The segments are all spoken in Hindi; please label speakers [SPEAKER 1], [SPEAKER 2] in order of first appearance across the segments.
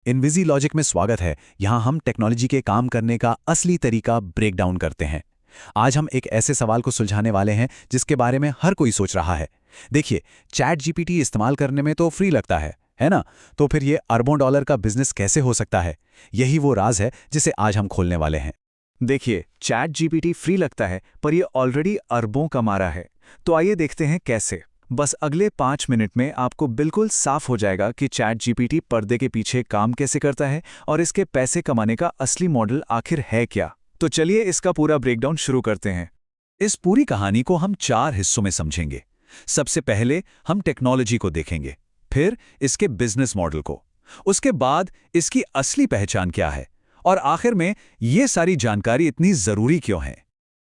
[SPEAKER 1] इनविजी लॉजिक में स्वागत है। यहाँ हम टेक्नोलॉजी के काम करने का असली तरीका ब्रेक डाउन करते हैं। आज हम एक ऐसे सवाल को सुलझाने वाले हैं जिसके बारे में हर कोई सोच रहा है। देखिए, चैट जीपीटी इस्तेमाल करने में तो फ्री लगता है ना? तो फिर ये अरबों डॉलर का बिजनेस कैसे हो सकता है? यही वो राज है जिसे आज हम खोलने वाले हैं।
[SPEAKER 2] देखिए, चैट जीपीटी फ्री लगता है पर ये ऑलरेडी अरबों कमा रहा है। तो आइए देखते हैं कैसे। बस अगले 5 मिनट में आपको बिल्कुल साफ हो जाएगा कि चैट जीपीटी पर्दे के पीछे काम कैसे करता है और इसके पैसे कमाने का असली मॉडल आखिर है क्या। तो चलिए इसका पूरा ब्रेकडाउन शुरू करते हैं।
[SPEAKER 1] इस पूरी कहानी को हम 4 हिस्सों में समझेंगे। सबसे पहले हम टेक्नोलॉजी को देखेंगे, फिर इसके बिजनेस मॉडल को, उसके बाद इसकी असली पहचान क्या है, और आखिर में ये सारी जानकारी इतनी जरूरी क्यों है।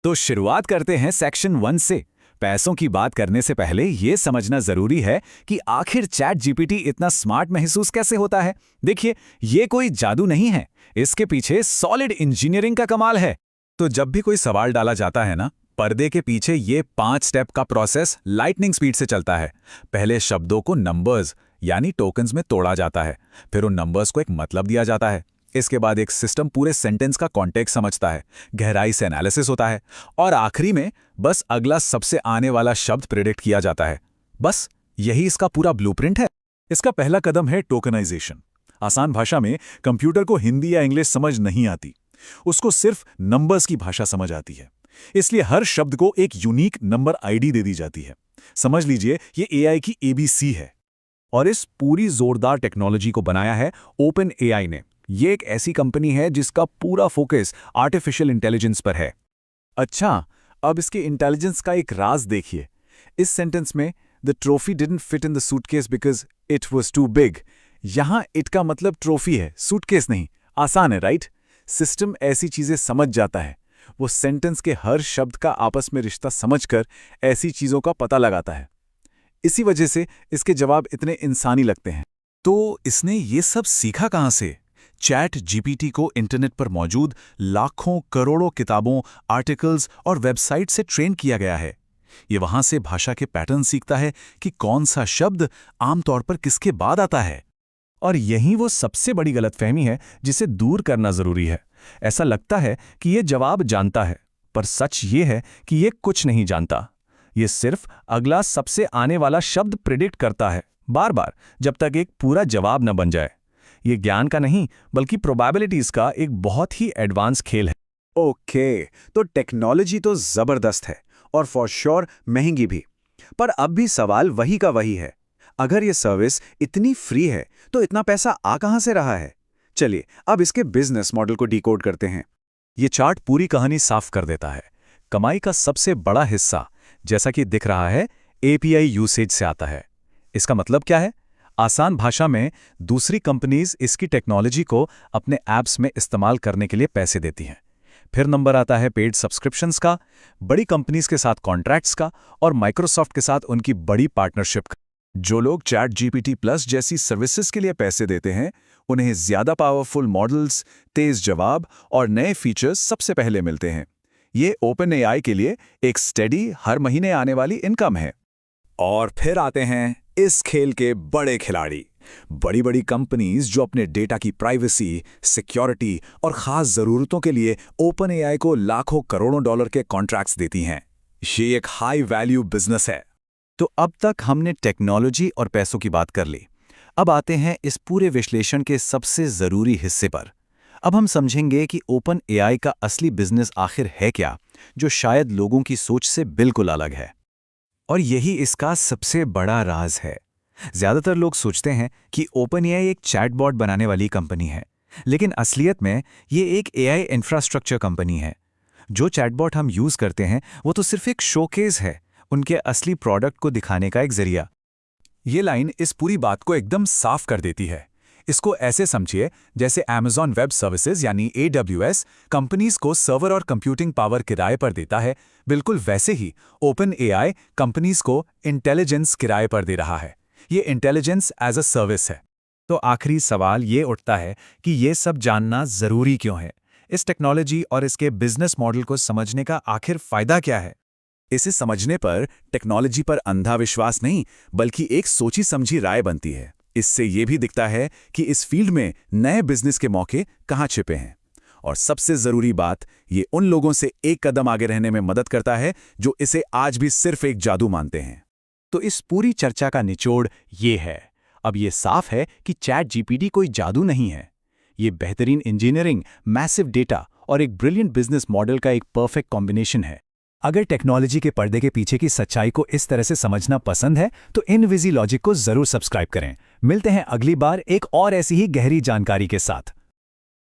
[SPEAKER 2] तो शुरुआत करते हैं सेक्शन 1 से। पैसों की बात करने से पहले यह समझना जरूरी है कि आखिर चैट जीपीटी इतना स्मार्ट महसूस कैसे होता है। देखिए, ये कोई जादू नहीं है, इसके पीछे सॉलिड इंजीनियरिंग का कमाल है।
[SPEAKER 1] तो जब भी कोई सवाल डाला जाता है ना, पर्दे के पीछे ये 5 स्टेप का प्रोसेस लाइटनिंग स्पीड से चलता है। पहले शब्दों को नंबर्स यानी टोकन्स में तोड़ा जाता है, फिर उन नंबर्स को एक मतलब दिया जाता है। इसके बाद एक सिस्टम पूरे सेंटेंस का कॉन्टेक्स्ट समझता है, गहराई से एनालिसिस होता है, और आखिरी में बस अगला सबसे आने वाला शब्द प्रिडिक्ट किया जाता है। बस यही इसका पूरा ब्लूप्रिंट है।
[SPEAKER 2] इसका पहला कदम है टोकनाइजेशन। आसान भाषा में कंप्यूटर को हिंदी या इंग्लिश समझ नहीं आती, उसको सिर्फ नंबर्स की भाषा समझ आती है। इसलिए हर शब्द को एक यूनिक नंबर आईडी दे दी जाती है। समझ लीजिए, ये एआई की एबीसी है। और इस पूरी जोरदार टेक्नोलॉजी को बनाया है ओपन एआई ने। ये एक ऐसी कंपनी है जिसका पूरा फोकस आर्टिफिशियल इंटेलिजेंस पर है। अच्छा, अब इसके इंटेलिजेंस का एक राज देखिए। इस सेंटेंस में the trophy didn't fit in the suitcase because it was too big. यहां इट का मतलब ट्रॉफी है, सूटकेस नहीं। आसान है, राइट? सिस्टम ऐसी चीजें समझ जाता है। वो सेंटेंस के हर शब्द का आपस में रिश्ता समझकर ऐसी चीजों का पता लगाता है। इसी वजह से इसके जवाब इतने इंसानी लगते हैं।
[SPEAKER 1] तो इसने ये सब सीखा कहां से? चैट जीपीटी को इंटरनेट पर मौजूद लाखों करोड़ों किताबों, आर्टिकल्स और वेबसाइट से ट्रेन किया गया है। ये वहां से भाषा के पैटर्न सीखता है कि कौन सा शब्द आमतौर पर किसके बाद आता है।
[SPEAKER 2] और यही वो सबसे बड़ी गलतफहमी है जिसे दूर करना जरूरी है। ऐसा लगता है कि ये जवाब जानता है, पर सच ये है कि ये कुछ नहीं जानता। ये सिर्फ अगला सबसे आने वाला शब्द प्रिडिक्ट करता है, बार बार, जब तक एक पूरा जवाब न बन जाए। ये ज्ञान का नहीं बल्कि प्रोबेबिलिटीज का एक बहुत ही एडवांस खेल है।
[SPEAKER 3] ओके, तो टेक्नोलॉजी तो जबरदस्त है और फॉर श्योर महंगी भी। पर अब भी सवाल वही का वही है, अगर ये सर्विस इतनी फ्री है तो इतना पैसा आ कहां से रहा है? चलिए अब इसके बिजनेस मॉडल को डिकोड करते हैं।
[SPEAKER 1] ये चार्ट पूरी कहानी साफ कर देता है। कमाई का सबसे बड़ा हिस्सा, जैसा कि दिख रहा है, एपीआई यूसेज से आता है। इसका मतलब क्या है? आसान भाषा में, दूसरी कंपनीज इसकी टेक्नोलॉजी को अपने ऐप्स में इस्तेमाल करने के लिए पैसे देती हैं। फिर नंबर आता है पेड सब्सक्रिप्शंस का, बड़ी कंपनीज के साथ कॉन्ट्रैक्ट्स का, और माइक्रोसॉफ्ट के साथ उनकी बड़ी पार्टनरशिप का।
[SPEAKER 2] जो लोग चैट जीपीटी प्लस जैसी सर्विसेज के लिए पैसे देते हैं, उन्हें ज्यादा पावरफुल मॉडल्स, तेज जवाब और नए फीचर्स सबसे पहले मिलते हैं। ये ओपन एआई के लिए एक स्टेडी, हर महीने आने वाली इनकम है।
[SPEAKER 3] और फिर आते हैं इस खेल के बड़े खिलाड़ी,
[SPEAKER 2] बड़ी बड़ी कंपनीज जो अपने डेटा की प्राइवेसी, सिक्योरिटी और खास जरूरतों के लिए ओपन एआई को लाखों करोड़ों डॉलर के कॉन्ट्रैक्ट्स देती हैं। ये एक हाई वैल्यू बिजनेस है।
[SPEAKER 1] तो अब तक हमने टेक्नोलॉजी और पैसों की बात कर ली। अब आते हैं इस पूरे विश्लेषण के सबसे जरूरी हिस्से पर। अब हम समझेंगे कि ओपन एआई का असली बिजनेस आखिर है क्या, जो शायद लोगों की सोच से बिल्कुल अलग है। और यही इसका सबसे बड़ा राज है। ज्यादातर लोग सोचते हैं कि ओपन एआई एक चैटबॉट बनाने वाली कंपनी है, लेकिन असलियत में ये एक एआई इंफ्रास्ट्रक्चर कंपनी है। जो चैटबॉट हम यूज करते हैं वो तो सिर्फ एक शोकेस है, उनके असली प्रोडक्ट को दिखाने का एक जरिया।
[SPEAKER 2] ये लाइन इस पूरी बात को एकदम साफ कर देती है। इसको ऐसे समझिए जैसे Amazon वेब सर्विसेज यानी AWS कंपनीज को सर्वर और कंप्यूटिंग पावर किराए पर देता है, बिल्कुल वैसे ही ओपन एआई कंपनीज को इंटेलिजेंस किराए पर दे रहा है। ये इंटेलिजेंस एज अ सर्विस है।
[SPEAKER 1] तो आखिरी सवाल ये उठता है कि ये सब जानना जरूरी क्यों है? इस टेक्नोलॉजी और इसके बिजनेस मॉडल को समझने का आखिर फायदा क्या है?
[SPEAKER 2] इसे समझने पर टेक्नोलॉजी पर अंधा विश्वास नहीं, बल्कि एक सोची समझी राय बनती है। इससे ये भी दिखता है कि इस फील्ड में नए बिजनेस के मौके कहाँ छिपे हैं। और सबसे जरूरी बात, ये उन लोगों से एक कदम आगे रहने में मदद करता है जो इसे आज भी सिर्फ एक जादू मानते हैं।
[SPEAKER 1] तो इस पूरी चर्चा का निचोड़ ये है, अब ये साफ है कि चैट जीपीटी कोई जादू नहीं है। ये बेहतरीन इंजीनियरिंग, मैसिव डेटा और एक ब्रिलियंट बिजनेस मॉडल का एक परफेक्ट कॉम्बिनेशन है। अगर टेक्नोलॉजी के पर्दे के पीछे की सच्चाई को इस तरह से समझना पसंद है तो इनविजी लॉजिक को जरूर सब्सक्राइब करें। मिलते हैं अगली बार एक और ऐसी ही गहरी जानकारी के साथ।